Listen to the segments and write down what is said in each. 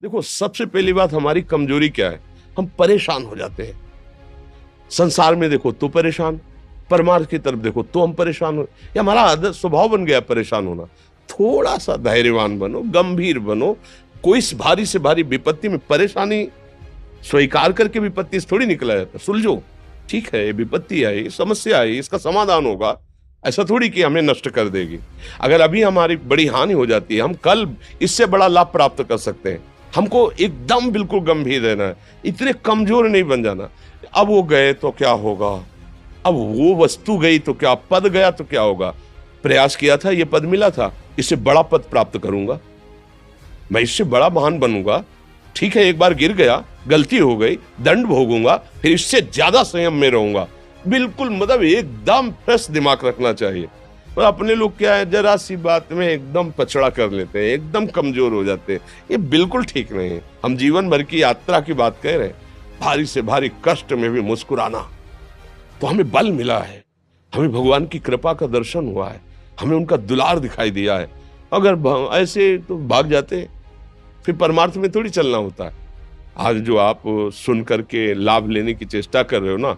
देखो, सबसे पहली बात हमारी कमजोरी क्या है? हम परेशान हो जाते हैं। संसार में देखो तो परेशान, परमार्थ की तरफ देखो तो हम परेशान हो, ये हमारा आदत स्वभाव बन गया परेशान होना। थोड़ा सा धैर्यवान बनो, गंभीर बनो। कोई इस भारी से भारी विपत्ति में परेशानी स्वीकार करके विपत्ति से थोड़ी निकला जाता। सुलझो, ठीक है, ये विपत्ति आई, समस्या आई, इसका समाधान होगा। ऐसा थोड़ी कि हमें नष्ट कर देगी। अगर अभी हमारी बड़ी हानि हो जाती है, हम कल इससे बड़ा लाभ प्राप्त कर सकते हैं। हमको एकदम बिल्कुल गंभीर रहना है, इतने कमजोर नहीं बन जाना। अब वो गए तो क्या होगा, अब वो वस्तु गई तो क्या, पद गया तो क्या होगा। प्रयास किया था, ये पद मिला था, इससे बड़ा पद प्राप्त करूंगा, मैं इससे बड़ा महान बनूंगा। ठीक है, एक बार गिर गया, गलती हो गई, दंड भोगूंगा, फिर इससे ज्यादा संयम में रहूंगा। बिल्कुल, मतलब एकदम फ्रेश दिमाग रखना चाहिए। और अपने लोग क्या है, जरा सी बात में एकदम पछड़ा कर लेते हैं, एकदम कमजोर हो जाते हैं। ये बिल्कुल ठीक नहीं है। हम जीवन भर की यात्रा की बात कह रहे हैं, भारी से भारी कष्ट में भी मुस्कुराना, तो हमें बल मिला है, हमें भगवान की कृपा का दर्शन हुआ है, हमें उनका दुलार दिखाई दिया है। अगर ऐसे तो भाग जाते, फिर परमार्थ में थोड़ी चलना होता है। आज जो आप सुन करके लाभ लेने की चेष्टा कर रहे हो ना,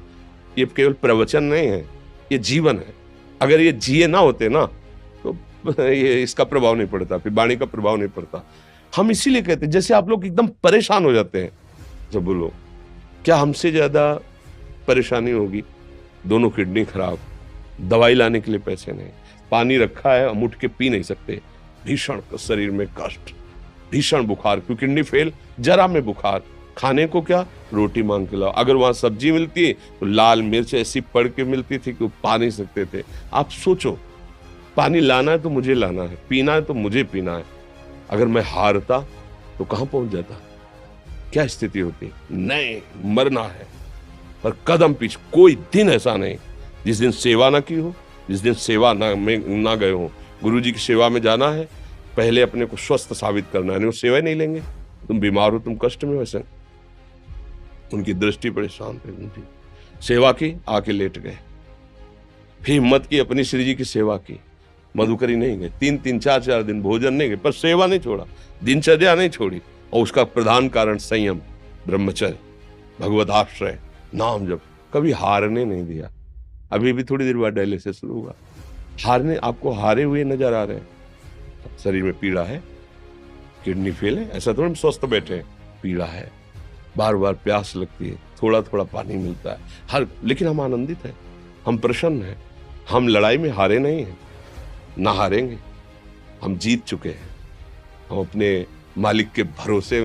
ये केवल प्रवचन नहीं है, ये जीवन है। अगर ये जिए ना होते ना, तो ये इसका प्रभाव नहीं पड़ता, फिर वाणी का प्रभाव नहीं पड़ता। हम इसीलिए कहते हैं, जैसे आप लोग एकदम परेशान हो जाते हैं, जब बोलो क्या हमसे ज्यादा परेशानी होगी? दोनों किडनी खराब, दवाई लाने के लिए पैसे नहीं, पानी रखा है हम उठ के पी नहीं सकते, भीषण शरीर में कष्ट, भीषण बुखार, क्योंकि किडनी फेल, जरा में बुखार, खाने को क्या, रोटी मांग के लाओ। अगर वहां सब्जी मिलती तो लाल मिर्च ऐसी पड़ के मिलती थी कि वो पा नहीं सकते थे। आप सोचो, पानी लाना है तो मुझे लाना है, पीना है तो मुझे पीना है। अगर मैं हारता तो कहां पहुंच जाता, क्या स्थिति होती? नहीं, मरना है, पर कदम पीछे। कोई दिन ऐसा नहीं जिस दिन सेवा ना की हो, जिस दिन सेवा ना गए हो। गुरु जी की सेवा में जाना है, पहले अपने को स्वस्थ साबित करना है, नहीं वो सेवा ही नहीं लेंगे। तुम बीमार हो, तुम कष्ट में, वैसे उनकी दृष्टि बड़े शांत है, उनकी सेवा की, आके लेट गए। फिर हिम्मत की, अपनी श्री जी की सेवा की, मधुकरी नहीं गए, 3-3 4-4 दिन भोजन नहीं गए, पर सेवा नहीं छोड़ा, दिनचर्या नहीं छोड़ी। और उसका प्रधान कारण संयम, ब्रह्मचर्य, भगवत आश्रय, नाम जप, कभी हारने नहीं दिया। अभी भी थोड़ी देर बाद डायलिसिस शुरू हुआ। हारने, आपको हारे हुए नजर आ रहे हैं? शरीर में पीड़ा है, किडनी फेल है, ऐसा थोड़ा हम स्वस्थ बैठे हैं, पीड़ा है, बार बार प्यास लगती है, थोड़ा थोड़ा पानी मिलता है, हर, लेकिन हम आनंदित हैं, हम प्रसन्न हैं। हम लड़ाई में हारे नहीं हैं, ना हारेंगे, हम जीत चुके हैं। हम अपने मालिक के भरोसे